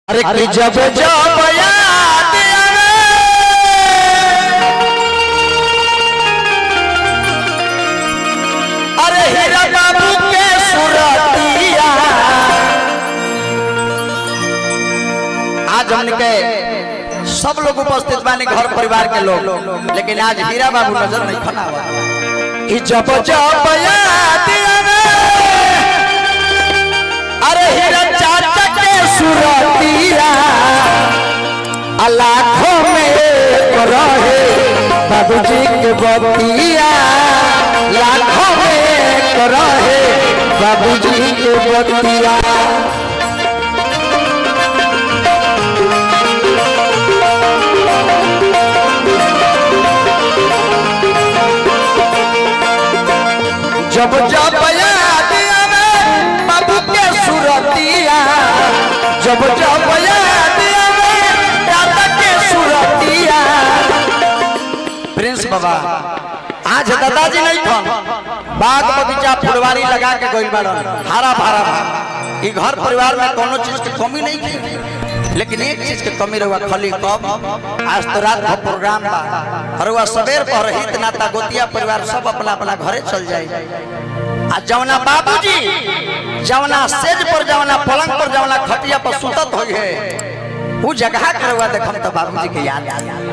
अरे कि जब जब याद आवे अरे हीरा बाबू के सुरतिया। आज हमने सब लोग उपस्थित बानी घर परिवार के लोग, लेकिन आज हीरा बाबू नजर नहीं खना हुआ। कि जब जब याद आवे अरे हीरा चाचा के सुरतिया। लाखों में एक रहे बाबूजी के बतिया। लाखों में एक रहे बाबूजी के बतिया। जब जब याद आवे बाबू के सुरतिया। जब जब याद आवे दादा के सुरतिया। प्रिंस बाबा आज दादाजी नहीं थन, बाग बगीचा फुलवारी लगा के गइल बाड़न, हरा भरा बा। ई घर परिवार में कोनो चीज की कमी नहीं है, लेकिन एक चीज की कमी रहुआ खाली कब। आज तो रात का प्रोग्राम बा, रहुआ सवेर पर हित नाता गोतिया परिवार सब अपना अपना घरे चल जाए। आज जवना बाबूजी जवना सेज पर जवना पलंग पर जवना खटिया पर सुतत होई है, वो जगह के रहुआ देखम तो बाबूजी के याद आ जाए।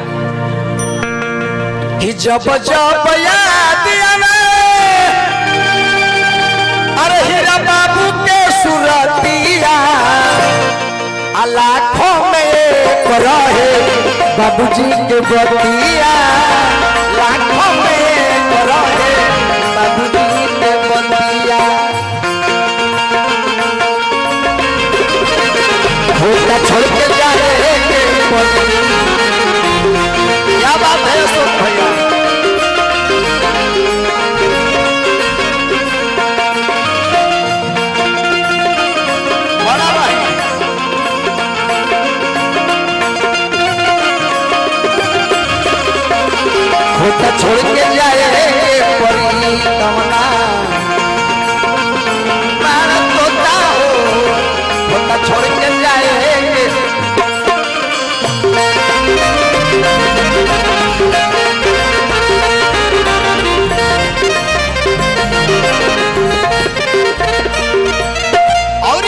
कि जब जब याद आवे अरे हीरा बाबू के सुरतिया। लाखों में एक रहे बाबूजी के बतिया। लाखों में एक रहे बाबूजी के बतिया। होता छोड़ के जाए क्या बात है अशोक भैया। बड़ा भाई होता छोड़ के जाए परी कमना भारत होता हो। होता छोड़ के जाए और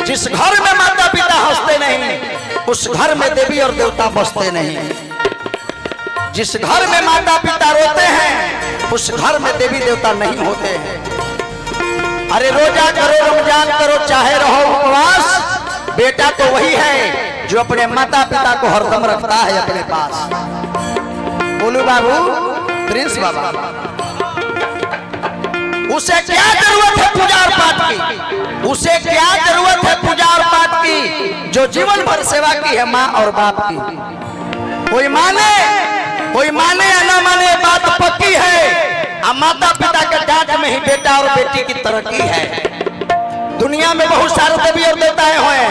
जिस घर में माता पिता हंसते नहीं उस घर में देवी और देवता बसते नहीं। जिस घर में माता पिता रोते हैं उस घर में देवी देवता नहीं होते हैं। अरे रोजा करो रमजान करो चाहे रहो उपवास, बेटा तो वही है जो अपने माता पिता को हरदम रखता है अपने पास। बोलू बाबू प्रिंस बाबा, उसे क्या जरूरत है पूजा और पाठ की। उसे क्या जरूरत है पूजा और पाठ की जो जीवन भर सेवा की है माँ और बाप की। कोई माने या ना माने बात पक्की है। माता पिता के डांट में ही बेटा और बेटी की तरक्की है। दुनिया में बहुत सारे देवी और देवताएं हुए,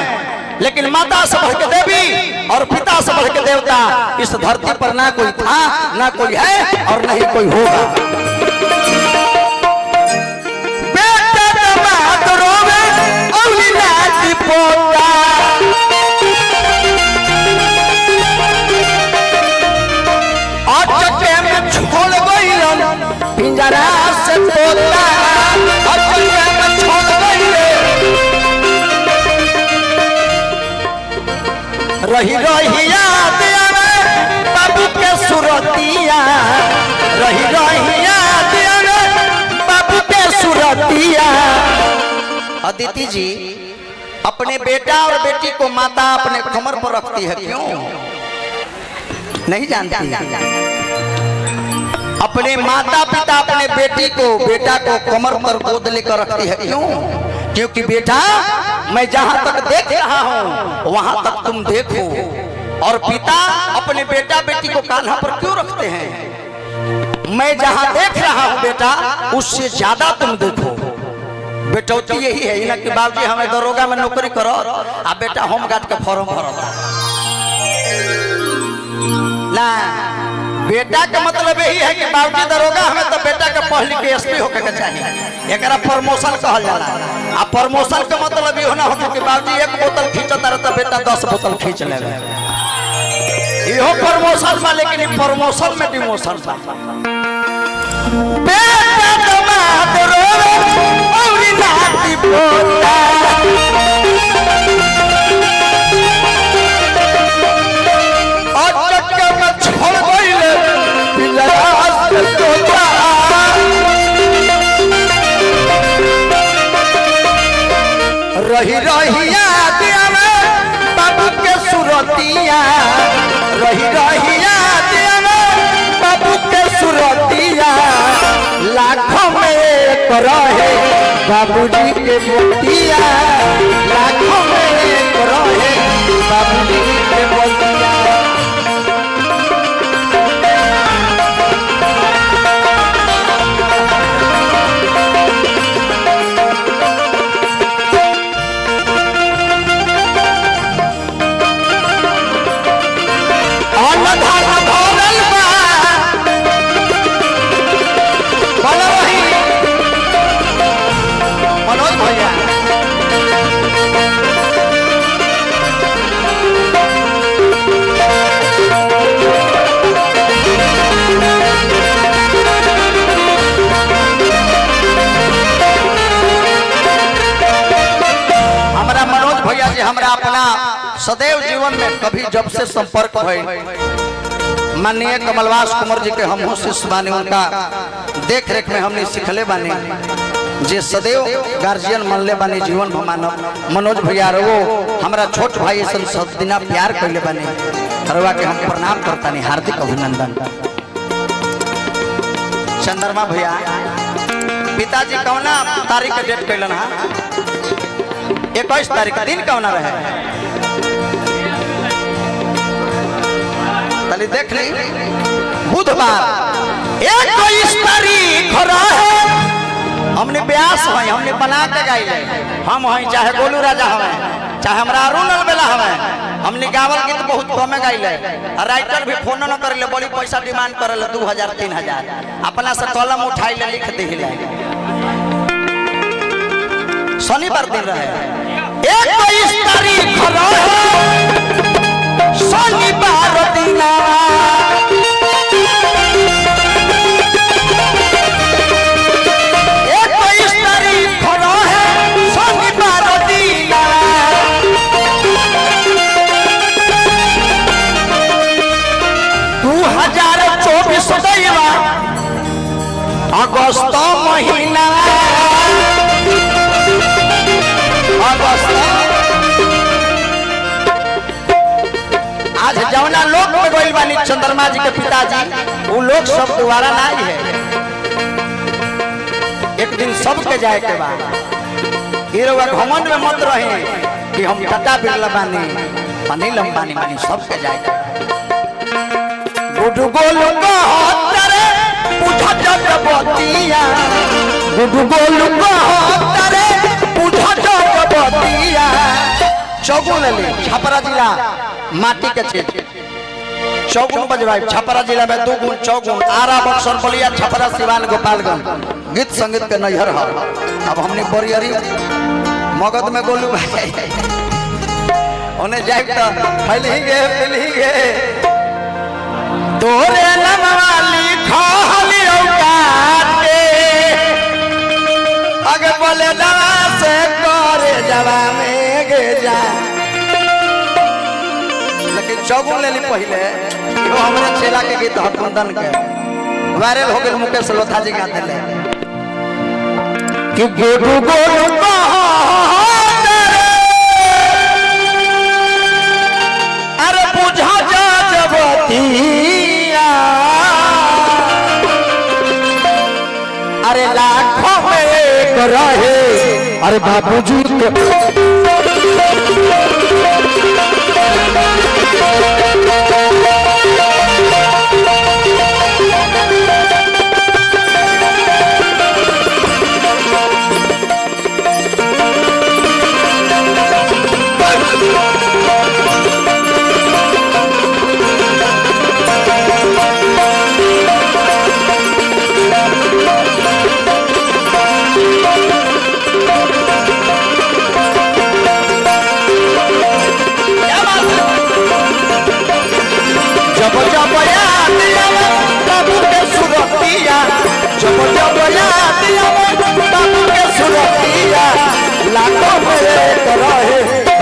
लेकिन माता से बढ़ के देवी और पिता से बढ़ के देवता इस धरती पर ना कोई था ना कोई है और नहीं कोई होगा। पिंजरा से तोता और में छोड़ रही रही याद आवे बाबू के सुरतिया। रही रही याद आवे बाबू के सुरतिया। अदिति जी अपने बेटा और बेटी को माता अपने कमर पर रखती है, क्यों नहीं जानती? अपने माता पिता अपने बेटा को कमर पर गोद लेकर रखती है, क्यों? क्योंकि बेटा मैं जहां तक देख रहा हूं वहां तक तुम देखो। और पिता अपने बेटा बेटी को कान्हा पर क्यों रखते हैं? मैं जहां देख रहा हूं बेटा उससे ज्यादा तुम देखो। बेटौती यही है ना कि बाबूजी हमें दरोगा में नौकरी करो आ बेटा होमगार्ड के फॉर्म भरो ना। बेटा का मतलब यही है कि बाबूजी दरोगा हमें तो बेटा के पढ़ लिख के एसपी होके के चाहिए। एकरा प्रमोशन कहल जाला। आ प्रमोशन का मतलब ये ना हो कि बाबूजी एक बोतल खींचता रहता बेटा 10 बोतल खींच लेगा। इहो प्रमोशन में, लेकिन प्रमोशन में डिमोशन बा। बेटा दमाद रोवे और नाती पोता, और चक्के में छोड़ गइले पिलरा से तोता। रही रही याद आवे बाबू के सुरतिया, रही रही याद आवे बाबू के सुरतिया। लाखों में एक रहे बाबूजी के मोतिया, लाखों में एक रहे बाबूजी के मोतिया। हमरा अपना सदैव जीवन में कभी जब से संपर्क भइल माननीय कमलवास कुंवर जी के हम शिष्य बानी, उनका देख रेख में हमने सिखले बानी जे सदैव गार्जियन मनले बानी जीवन में मानव। मनोज भैया वो हमारा छोट भाई सब दिना प्यार करले बानी, हरवा के हम प्रणाम करतानी, हार्दिक अभिनंदन। चंद्रमा भैया पिताजी कौना तारीख के डेट कैलन हा? 21 तारीख दिन कौना रहे? तली देख ली बुधवार 21 तारीख रहे। हमने ब्यास है, हमने बना के गाई हम हैं, चाहे गोलू राजा हमें, चाहे हमारा अरुण अलबेला हमें। हमने गावल गीत बहुत कमे गाइले। राइटर भी फोन न करे, बड़ी पैसा डिमांड करे 2000 3000 अपना से कलम उठाई ले लिख दिले। शनिवार दिन रहे 21 तारीख रहे शनिवार दिन। 21 तारीख रहे शनिवार दिन। 2024 दैवा अगस्त महीना, आज जवना लोग में गइल बानी चंद्रमा जी के पिताजी, वो लोग सब दोबारा नहीं है। एक दिन सबके जाए के बाद घमंड में मत रहे कि हम टाटा बिरला बानी पानी लंबानी बानी, सबके जाए के गुडू गोलू कहतरे पूछा जगबतिया, गुडू गोलू कहतरे पूछा जगबतिया। चौगुन ले छपरा जिला माटी के चीज चौगुन बजवाई। छपरा जिला में 2 गुण चौगुन, आरा बक्सर बलिया छपरा सिवान गोपालगंज गीत संगीत के नैहर है। अब हमने बरियरी मगध में गोलू भाई उन्हें जाए तो फैल ही गए तोरे नमवा लिखली औकाते आगे बोले दवा से करे जवा में गे जा। लेकिन चौगुन ले ली पहले वो हमारे चेला के गीत हटकुंदन के वायरल हो गए, मुकेश लोथा जी गाते ले कि गोडू गोडू अरे बुझा जा जबतिया, अरे लाखों में एक रहे अरे बाबूजी के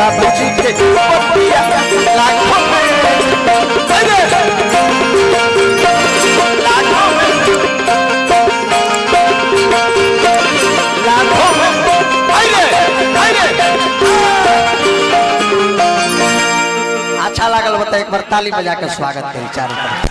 बाबूजी के पतिया लाखों में अच्छा लागल बता एक बार ताली बजा के स्वागत करी चारों तरफ।